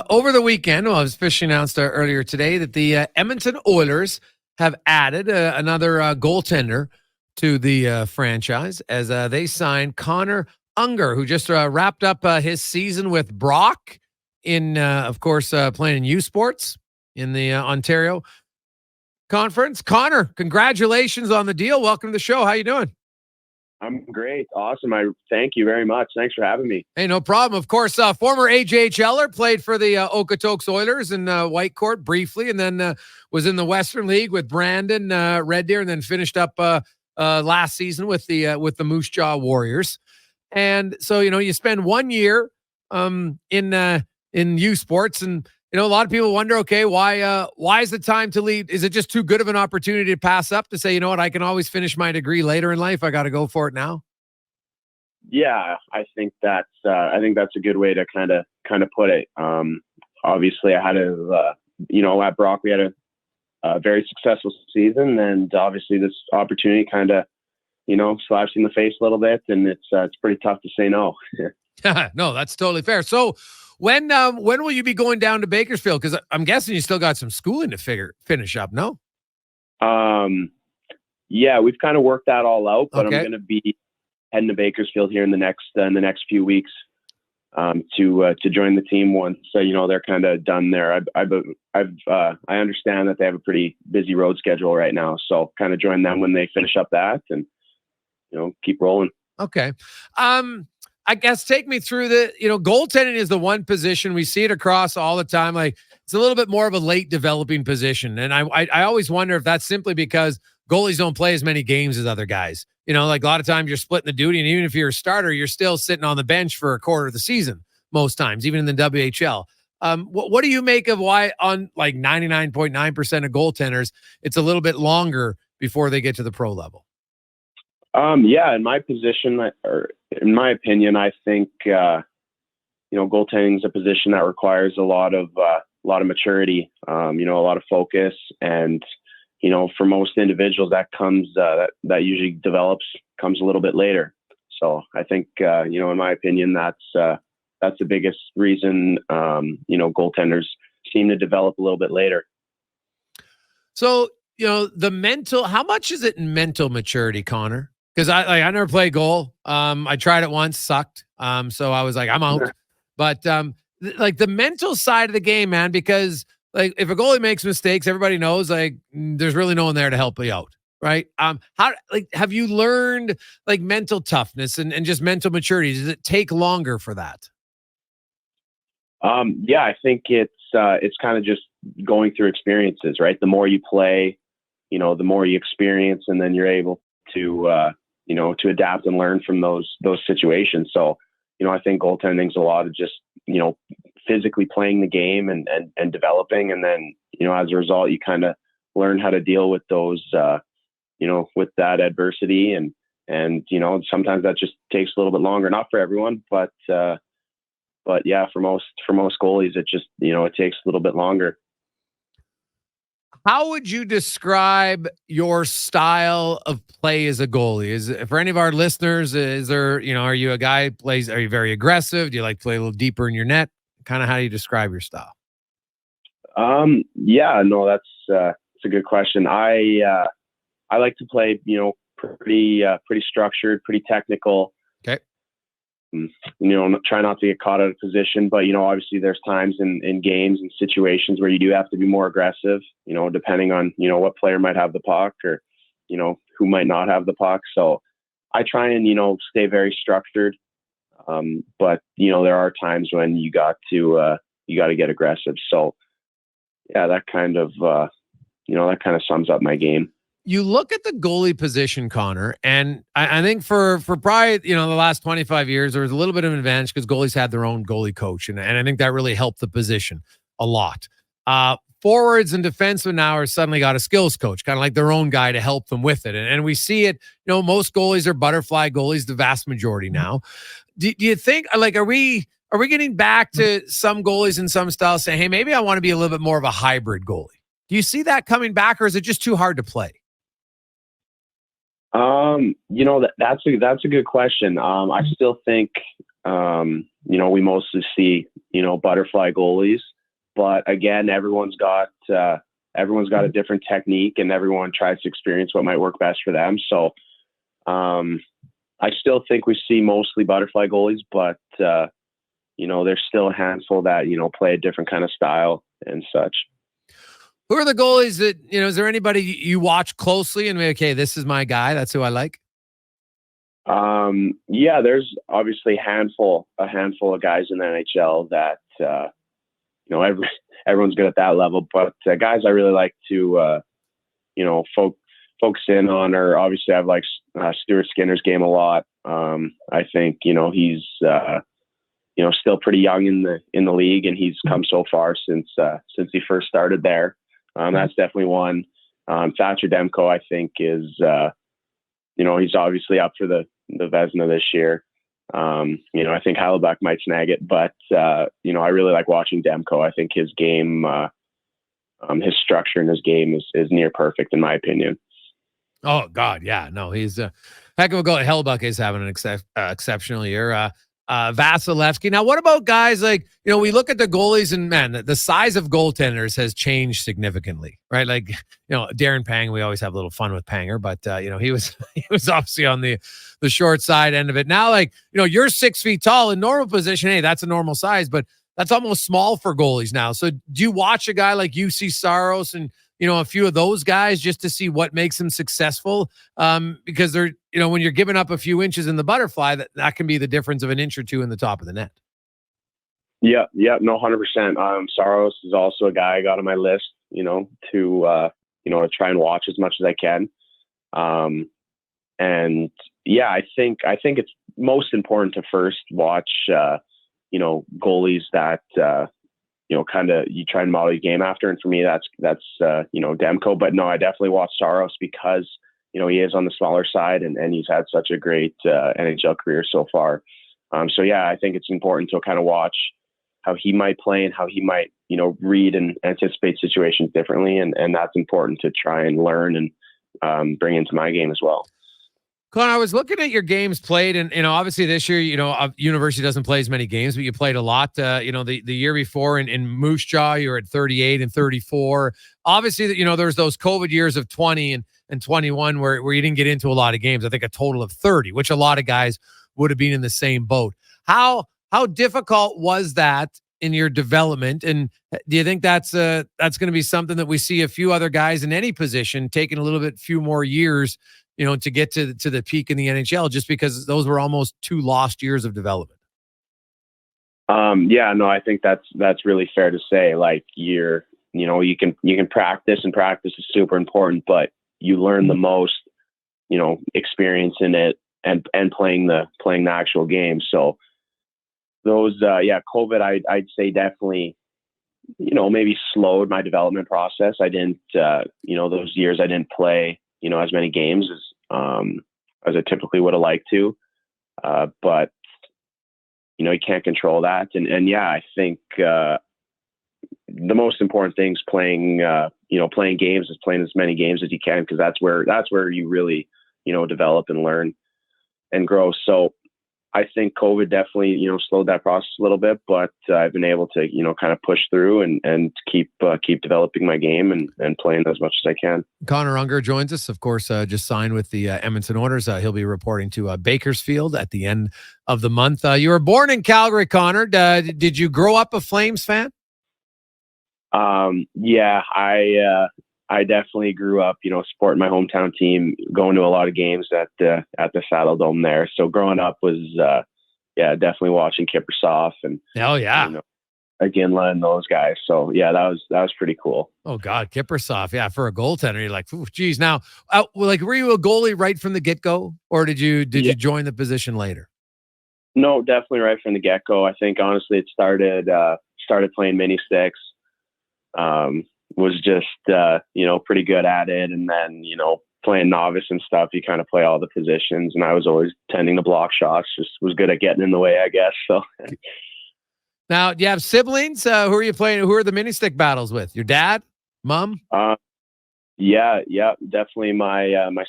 over the weekend, well, it was officially announced earlier today that the Edmonton Oilers have added another goaltender to the franchise as they signed Connor Ungar, who just wrapped up his season with Brock in, of course, playing in U Sports in the Ontario Conference. Connor, congratulations on the deal. Welcome to the show. How you doing? I'm great. Awesome. I thank you very much. Thanks for having me. Hey, no problem. Of course, former AJHLer, played for the Okotoks Oilers in Whitecourt briefly, and then was in the Western League with Brandon Red Deer, and then finished up last season with the Moose Jaw Warriors. And so, you spend 1 year in U Sports, and a lot of people wonder, okay, why is the time to leave? Is it just too good of an opportunity to pass up to say, you know what, I can always finish my degree later in life. I got to go for it now. Yeah, I think that's a good way to kind of put it. Obviously, I had at Brock we had a very successful season, and obviously this opportunity kind of slaps you in the face a little bit, and it's pretty tough to say no. No, that's totally fair. So when will you be going down to Bakersfield? Because I'm guessing you still got some schooling to finish up. No. Yeah, we've kind of worked that all out, but okay. I'm going to be heading to Bakersfield here in the next few weeks to join the team once they're kind of done there. I understand that they have a pretty busy road schedule right now, so kind of join them when they finish up that and keep rolling. Okay. I guess take me through goaltending is the one position we see it across all the time. Like, it's a little bit more of a late developing position. And I always wonder if that's simply because goalies don't play as many games as other guys. Like a lot of times you're splitting the duty, and even if you're a starter, you're still sitting on the bench for a quarter of the season most times, even in the WHL. What do you make of why on like 99.9% of goaltenders, it's a little bit longer before they get to the pro level? Yeah, in my position, or in my opinion, I think goaltending is a position that requires a lot of maturity, a lot of focus, and for most individuals that comes that usually comes a little bit later. So I think in my opinion, that's the biggest reason goaltenders seem to develop a little bit later. So how much is it in mental maturity, Connor? Because I never played goal. I tried it once, sucked. So I was like, I'm out. But the mental side of the game, man, because like if a goalie makes mistakes, everybody knows like there's really no one there to help you out, right? Have you learned like mental toughness and just mental maturity? Does it take longer for that? Yeah, I think it's kind of just going through experiences, right? The more you play, the more you experience, and then you're able to to adapt and learn from those situations. So, I think goaltending is a lot of just, physically playing the game and developing. And then, as a result, you kind of learn how to deal with those, with that adversity. And, sometimes that just takes a little bit longer, not for everyone, but yeah, for most goalies, it just, it takes a little bit longer. How would you describe your style of play as a goalie? Is for any of our listeners, is there, are you a guy who plays, are you very aggressive? Do you like to play a little deeper in your net? Kind of how do you describe your style? Yeah, no, that's a good question. I like to play, pretty structured, pretty technical. Okay. Try not to get caught out of position, but obviously there's times in games and situations where you do have to be more aggressive, depending on, what player might have the puck or, who might not have the puck. So I try and, stay very structured. But there are times when you got to get aggressive. So yeah, that kind of sums up my game. You look at the goalie position, Connor, and I think for probably, the last 25 years, there was a little bit of an advantage because goalies had their own goalie coach. And I think that really helped the position a lot. Forwards and defensemen now are suddenly got a skills coach, kind of like their own guy to help them with it. And we see it, most goalies are butterfly goalies, the vast majority now. Do you think, like, are we getting back to some goalies in some styles saying, hey, maybe I want to be a little bit more of a hybrid goalie? Do you see that coming back, or is it just too hard to play? That's a good question. I still think We mostly see, butterfly goalies, but again, everyone's got a different technique, and everyone tries to experience what might work best for them. So, I still think we see mostly butterfly goalies, but, there's still a handful that, play a different kind of style and such. Who are the goalies that, is there anybody you watch closely and okay, this is my guy, that's who I like? Yeah, there's obviously a handful of guys in the NHL that, everyone's good at that level, but guys I really like to, focus in on, or obviously I've liked Stuart Skinner's game a lot. I think, he's, still pretty young in the league, and he's come so far since he first started there. That's definitely one. Thatcher Demko, I think, is, he's obviously up for the Vezina this year. I think Hellebuyck might snag it, but, I really like watching Demko. I think his game, his structure in his game is near perfect, in my opinion. Oh, God, yeah. No, he's a heck of a goal. Hellebuyck is having an exceptional year. Vasilevsky. Now, what about guys like, we look at the goalies, and man, the size of goaltenders has changed significantly, right? Like, Darren Pang, we always have a little fun with Panger, but he was obviously on the short side end of it. Now, like, you're 6 feet tall in normal position. Hey, that's a normal size, but that's almost small for goalies now. So do you watch a guy like UC Saros and, a few of those guys just to see what makes them successful? Because they're, when you're giving up a few inches in the butterfly, that can be the difference of an inch or two in the top of the net. Yeah, no, 100%. Saros is also a guy I got on my list, to try and watch as much as I can. And yeah, I think it's most important to first watch, goalies that, kind of you try and model your game after. And for me, that's Demko. But no, I definitely watch Saros because, he is on the smaller side, and he's had such a great NHL career so far. So yeah, I think it's important to kind of watch how he might play and how he might, read and anticipate situations differently. And that's important to try and learn and bring into my game as well. Connor, I was looking at your games played, and obviously this year, University doesn't play as many games, but you played a lot. The year before in Moose Jaw, you were at 38 and 34. Obviously, there's those COVID years of 20 and 21 where you didn't get into a lot of games. I think a total of 30, which a lot of guys would have been in the same boat. How difficult was that in your development? And do you think that's going to be something that we see a few other guys in any position taking a little bit few more years, to get to the peak in the NHL, just because those were almost 2 lost years of development? Yeah, no, I think that's really fair to say. Like you can practice, and practice is super important, but you learn the most, experience in it and playing the actual game. So those, COVID, I'd say definitely, maybe slowed my development process. I didn't, those years I didn't play, as many games as I typically would have liked to. But, you can't control that. And yeah, I think the most important thing is playing games, is playing as many games as you can, because that's where you really, develop and learn and grow. So I think COVID definitely, slowed that process a little bit, but I've been able to, kind of push through and keep developing my game and playing as much as I can. Connor Ungar joins us, of course, just signed with the Edmonton Oilers. He'll be reporting to Bakersfield at the end of the month. You were born in Calgary, Connor. Did you grow up a Flames fan? Yeah, I definitely grew up, supporting my hometown team, going to a lot of games at the Saddle Dome there. So growing up was, definitely watching Kiprusoff and Iginla and those guys. So yeah, that was pretty cool. Oh God, Kiprusoff. Yeah, for a goaltender, you're like, geez. Now, were you a goalie right from the get go, or did you join the position later? No, definitely right from the get go. I think honestly, it started playing mini sticks. Was just, pretty good at it. And then, playing novice and stuff, you kind of play all the positions, and I was always tending to block shots, just was good at getting in the way, I guess. So now, do you have siblings? Who are you playing? Who are the mini stick battles with? Your dad, mom? Yeah, definitely my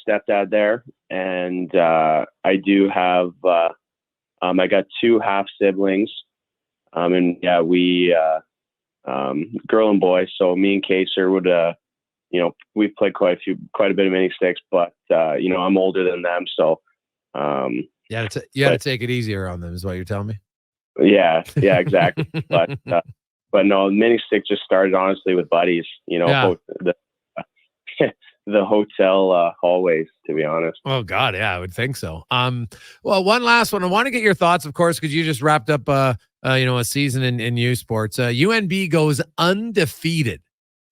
stepdad there. And, I do have, I got 2 half siblings. And yeah, we, girl and boy. So me and Kaser would, we've played quite a bit of mini sticks, but, I'm older than them. So, you had to take it easier on them is what you're telling me. Yeah, exactly. But no, mini stick just started honestly with buddies, the hotel hallways, to be honest. Oh God, yeah, I would think so. Well, one last one. I want to get your thoughts, of course, because you just wrapped up a season in U Sports. UNB goes undefeated,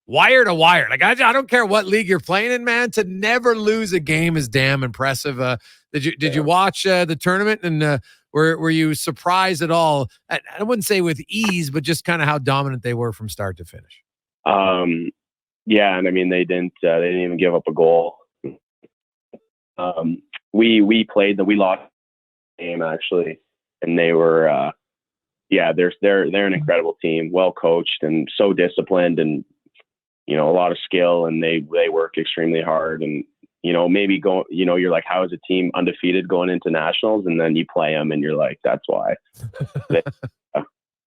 wire to wire. Like I don't care what league you're playing in, man. To never lose a game is damn impressive. Did you watch the tournament, and were you surprised at all? I wouldn't say with ease, but just kind of how dominant they were from start to finish. Yeah, and I mean they didn't even give up a goal. We lost the game actually, and they were they're an incredible team, well coached and so disciplined, and a lot of skill, and they work extremely hard, and maybe you're like, how is a team undefeated going into nationals, and then you play them and you're like, that's why.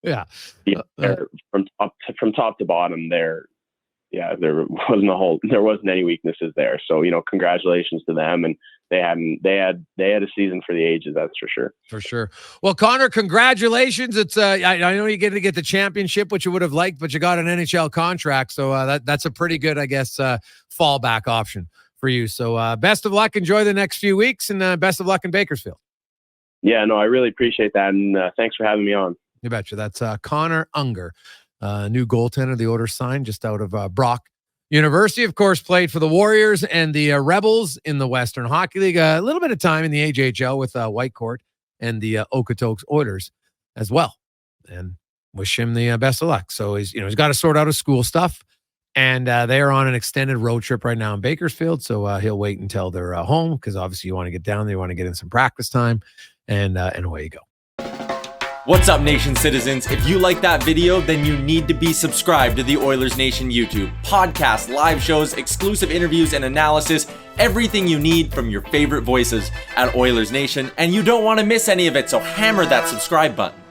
Yeah, they're from top to bottom, there wasn't any weaknesses there. So, congratulations to them. And they had a season for the ages. That's for sure. For sure. Well, Connor, congratulations. It's I know you get to get the championship, which you would have liked, but you got an NHL contract. So that's a pretty good, I guess, fallback option for you. So best of luck. Enjoy the next few weeks, and best of luck in Bakersfield. Yeah, no, I really appreciate that. And thanks for having me on. You betcha. That's Connor Ungar. New goaltender the Oilers signed just out of Brock University. Of course, played for the Warriors and the Rebels in the Western Hockey League. A little bit of time in the AJHL with Whitecourt and the Okotoks Oilers as well. And wish him the best of luck. So he's got to sort out his school stuff, and they are on an extended road trip right now in Bakersfield. So he'll wait until they're home, because obviously you want to get down there, you want to get in some practice time, and away you go. What's up, Nation citizens? If you like that video, then you need to be subscribed to the Oilers Nation YouTube. Podcasts, live shows, exclusive interviews, and analysis. Everything you need from your favorite voices at Oilers Nation. And you don't want to miss any of it, so hammer that subscribe button.